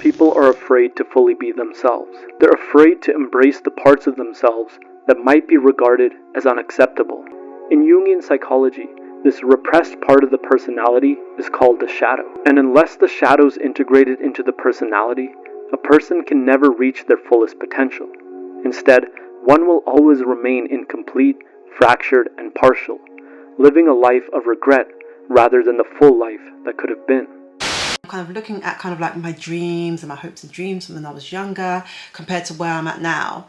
people are afraid to fully be themselves. They're afraid to embrace the parts of themselves that might be regarded as unacceptable. In Jungian psychology, this repressed part of the personality is called the shadow. And unless the shadow is integrated into the personality, a person can never reach their fullest potential. Instead, one will always remain incomplete, fractured, and partial, living a life of regret rather than the full life that could have been. Kind of looking at kind of like my dreams and my hopes and dreams from when I was younger compared to where I'm at now.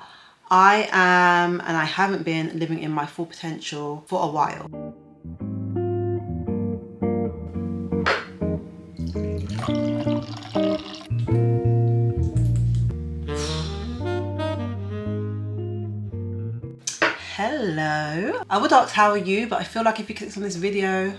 I am, and I haven't been, living in my full potential for a while. Hello. I would ask how are you, but I feel like if you clicked on this video,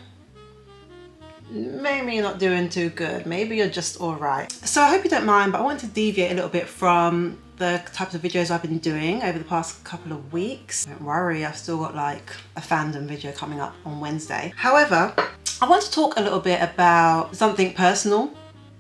maybe you're not doing too good. Maybe you're just alright. So I hope you don't mind, but I want to deviate a little bit from the types of videos I've been doing over the past couple of weeks. Don't worry, I've still got like a fandom video coming up on Wednesday. However, I want to talk a little bit about something personal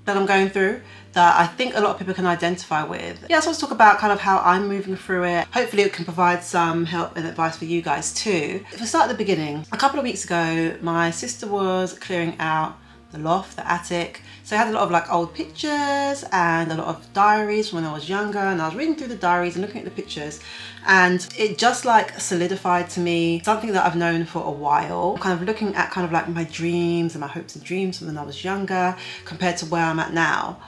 that I'm going through that I think a lot of people can identify with. Yeah, so let's talk about kind of how I'm moving through it. Hopefully it can provide some help and advice for you guys too. If we start at the beginning, a couple of weeks ago, my sister was clearing out the loft, the attic. So I had a lot of like old pictures and a lot of diaries from when I was younger, and I was reading through the diaries and looking at the pictures, and it just like solidified to me something that I've known for a while. Kind of looking at kind of like my dreams and my hopes and dreams from when I was younger compared to where I'm at now.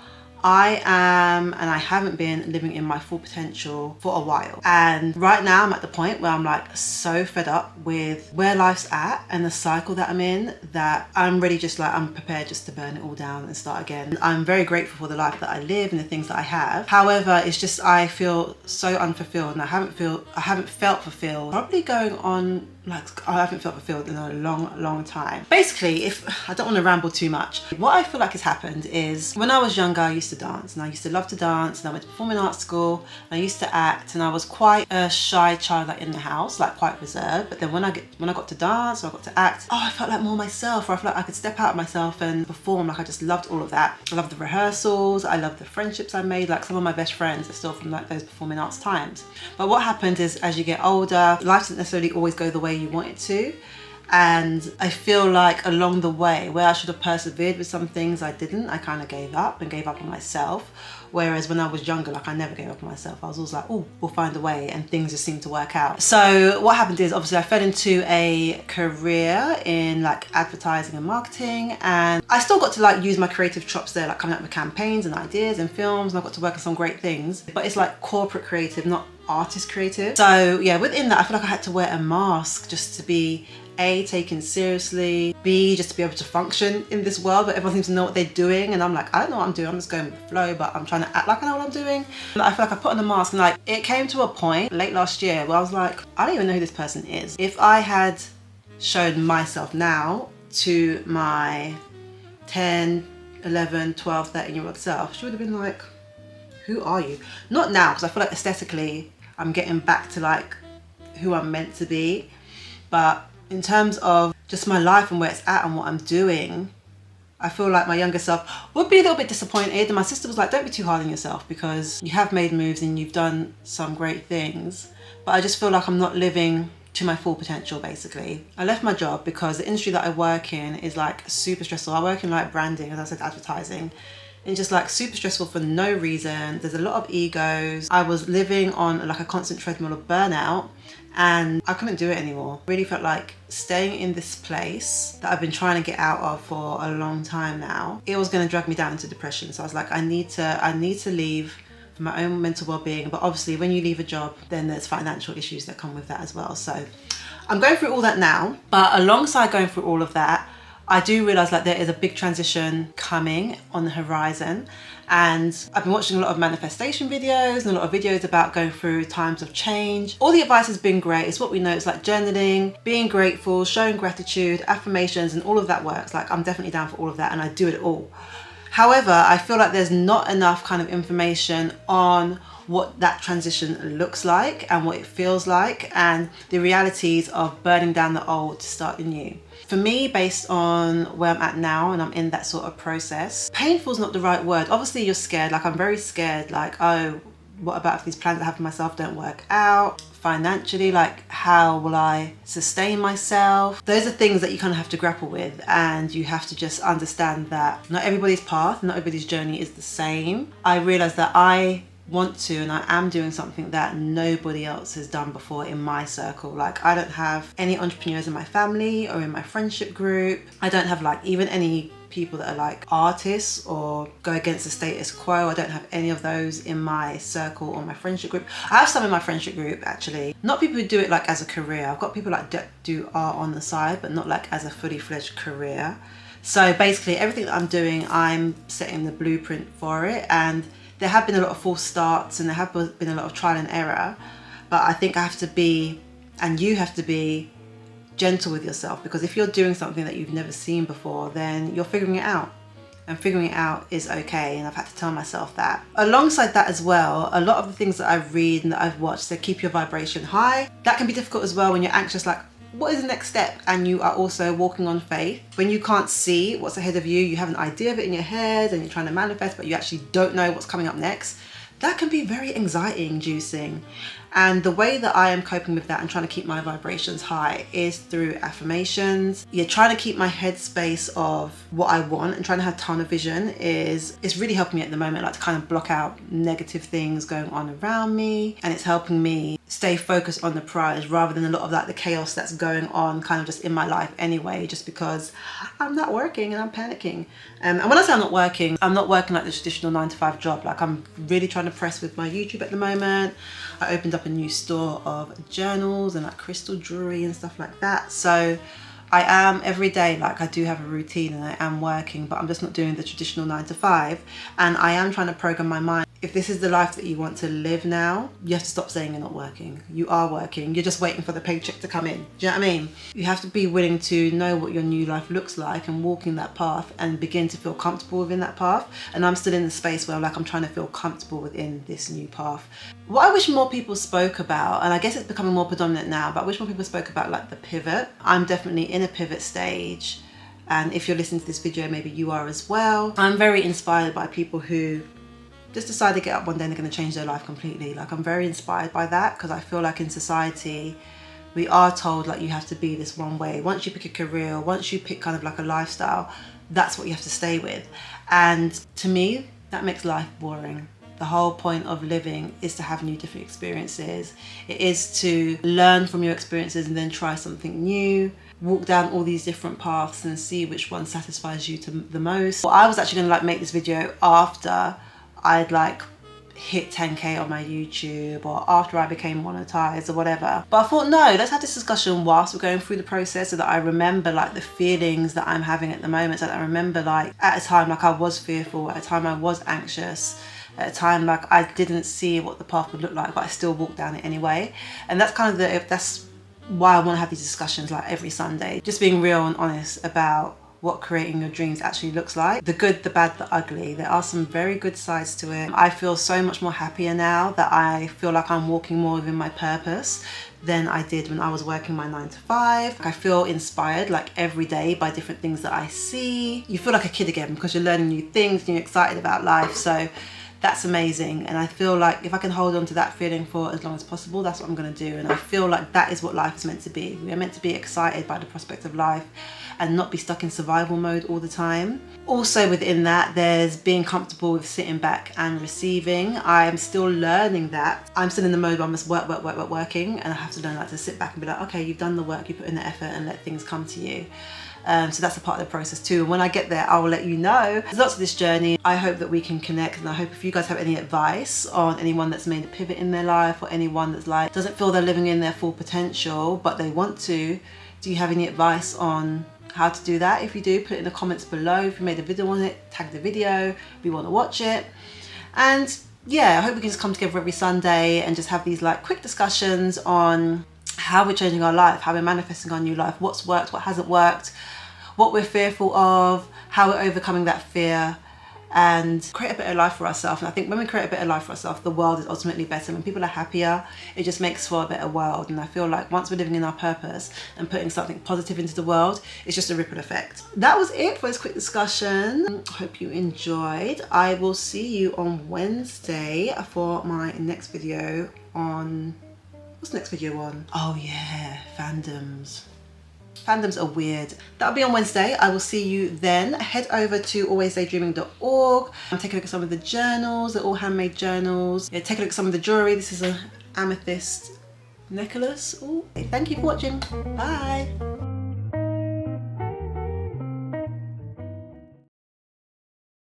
I am, and I haven't been, living in my full potential for a while. And right now I'm at the point where I'm like so fed up with where life's at and the cycle that I'm in that I'm ready, just like I'm prepared just to burn it all down and start again. I'm very grateful for the life that I live and the things that I have. However, it's just I feel so unfulfilled, and I haven't felt fulfilled probably going on, like I haven't felt fulfilled in a long time. Basically, if I don't want to ramble too much, what I feel like has happened is when I was younger, I used to dance, and I used to love to dance, and I went to performing arts school, and I used to act, and I was quite a shy child, like in the house, like quite reserved. But then when I got to dance or I got to act, I felt like more myself, or I felt like I could step out of myself and perform. Like I just loved all of that. I loved the rehearsals, I loved the friendships I made. Like some of my best friends are still from like those performing arts times. But what happened is, as you get older, life doesn't necessarily always go the way you want it to. And I feel like along the way, where I should have persevered with some things, I didn't. I kind of gave up on myself. Whereas when I was younger, like I never gave up on myself. I was always like, oh, we'll find a way, and things just seemed to work out. So what happened is, obviously I fell into a career in like advertising and marketing, and I still got to like use my creative chops there, like coming up with campaigns and ideas and films, and I got to work on some great things. But it's like corporate creative, not artist creative. So yeah, within that, I feel like I had to wear a mask just to be A, taken seriously, B, just to be able to function in this world, but everyone seems to know what they're doing, and I'm like, I don't know what I'm doing, I'm just going with the flow, but I'm trying to act like I know what I'm doing. And I feel like I put on the mask, and like it came to a point late last year where I was like, I don't even know who this person is. If I had shown myself now to my 10, 11, 12, 13-year-old self, she would have been like, who are you? Not now, because I feel like aesthetically I'm getting back to like who I'm meant to be, but in terms of just my life and where it's at and what I'm doing, I feel like my younger self would be a little bit disappointed. And my sister was like, don't be too hard on yourself, because you have made moves and you've done some great things. But I just feel like I'm not living to my full potential, basically. I left my job because the industry that I work in is like super stressful. I work in like branding, as I said, advertising. And just like super stressful for no reason. There's a lot of egos. I was living on like a constant treadmill of burnout, and I couldn't do it anymore. Really felt like staying in this place that I've been trying to get out of for a long time now, it was going to drag me down into depression. So I was like, I need to leave for my own mental well-being. But obviously when you leave a job, then there's financial issues that come with that as well. So I'm going through all that now, but alongside going through all of that, I do realise that there is a big transition coming on the horizon, and I've been watching a lot of manifestation videos and a lot of videos about going through times of change. All the advice has been great. It's what we know. It's like journaling, being grateful, showing gratitude, affirmations, and all of that works. Like I'm definitely down for all of that, and I do it all. However, I feel like there's not enough kind of information on what that transition looks like and what it feels like, and the realities of burning down the old to start the new. For me, based on where I'm at now and I'm in that sort of process, painful is not the right word. Obviously you're scared, like I'm very scared, like, oh, what about if these plans I have for myself don't work out financially? Like, how will I sustain myself? Those are things that you kind of have to grapple with, and you have to just understand that not everybody's path, not everybody's journey is the same. I realized that I want to, and I am doing something that nobody else has done before in my circle. Like, I don't have any entrepreneurs in my family or in my friendship group. I don't have like even any people that are like artists or go against the status quo. I don't have any of those in my circle or my friendship group. I have some in my friendship group, actually. Not people who do it like as a career. I've got people like that do art on the side, but not like as a fully fledged career. So basically everything that I'm doing, I'm setting the blueprint for it, and there have been a lot of false starts and there have been a lot of trial and error, but I think I have to be, and you have to be, gentle with yourself, because if you're doing something that you've never seen before, then you're figuring it out, and figuring it out is okay. And I've had to tell myself that. Alongside that as well, a lot of the things that I read and that I've watched, they keep your vibration high. That can be difficult as well when you're anxious, like, what is the next step? And you are also walking on faith. When you can't see what's ahead of you, you have an idea of it in your head and you're trying to manifest, but you actually don't know what's coming up next. That can be very anxiety inducing. And the way that I am coping with that and trying to keep my vibrations high is through affirmations. Yeah, trying to keep my headspace of what I want and trying to have tunnel vision is really helping me at the moment, like to kind of block out negative things going on around me. And it's helping me stay focused on the prize rather than a lot of like the chaos that's going on kind of just in my life anyway, just because I'm not working and I'm panicking. And when I say I'm not working like the traditional 9-to-5 job. Like, I'm really trying to press with my YouTube at the moment. I opened up a new store of journals and like crystal jewelry and stuff like that. So I am every day, like, I do have a routine and I am working, but I'm just not doing the traditional 9-to-5. And I am trying to program my mind. If this is the life that you want to live now, you have to stop saying you're not working. You are working. You're just waiting for the paycheck to come in. Do you know what I mean? You have to be willing to know what your new life looks like and walk in that path and begin to feel comfortable within that path. And I'm still in the space where, like, I'm trying to feel comfortable within this new path. What I wish more people spoke about, and I guess it's becoming more predominant now, but I wish more people spoke about like the pivot. I'm definitely in a pivot stage. And if you're listening to this video, maybe you are as well. I'm very inspired by people who just decide to get up one day and they're going to change their life completely. Like, I'm very inspired by that, because I feel like in society we are told like you have to be this one way. Once you pick a career, once you pick kind of like a lifestyle, that's what you have to stay with. And to me, that makes life boring. The whole point of living is to have new different experiences. It is to learn from your experiences and then try something new, walk down all these different paths and see which one satisfies you the most. Well, I was actually gonna like make this video after I'd like hit 10k on my YouTube or after I became monetized or whatever. But I thought, no, let's have this discussion whilst we're going through the process, so that I remember like the feelings that I'm having at the moment. So that I remember, like, at a time like I was fearful, at a time I was anxious, at a time like I didn't see what the path would look like, but I still walked down it anyway. And that's kind of that's why I want to have these discussions like every Sunday, just being real and honest about what creating your dreams actually looks like. The good, the bad, the ugly. There are some very good sides to it. I feel so much more happier now that I feel like I'm walking more within my purpose than I did when I was working my 9-to-5. I feel inspired like every day by different things that I see. You feel like a kid again because you're learning new things and you're excited about life. So that's amazing. And I feel like if I can hold on to that feeling for as long as possible, that's what I'm going to do. And I feel like that is what life is meant to be. We are meant to be excited by the prospect of life and not be stuck in survival mode all the time. Also within that, there's being comfortable with sitting back and receiving. I am still learning that. I'm still in the mode where I'm just working, and I have to learn like to sit back and be like, okay, you've done the work, you put in the effort, and let things come to you. So that's a part of the process too. And when I get there, I will let you know. There's lots of this journey. I hope that we can connect, and I hope if you guys have any advice on anyone that's made a pivot in their life, or anyone that's like doesn't feel they're living in their full potential but they want to, do you have any advice on how to do that? If you do, put it in the comments below. If you made a video on it, tag the video. We want to watch it. And yeah, I hope we can just come together every Sunday and just have these like quick discussions on how we're changing our life, how we're manifesting our new life, what's worked, what hasn't worked, what we're fearful of, how we're overcoming that fear, and create a better life for ourselves. And I think when we create a better life for ourselves, the world is ultimately better. When people are happier, it just makes for a better world. And I feel like once we're living in our purpose and putting something positive into the world, it's just a ripple effect. That was it for this quick discussion. I hope you enjoyed. I will see you on Wednesday for my next video on... What's the next video on? Oh yeah, fandoms. Fandoms are weird. That'll be on Wednesday. I will see you then. Head over to alwaysdaydreaming.org and take a look at some of the journals. They're all handmade journals. Yeah, take a look at some of the jewelry. This is an amethyst necklace. Ooh. Thank you for watching. Bye.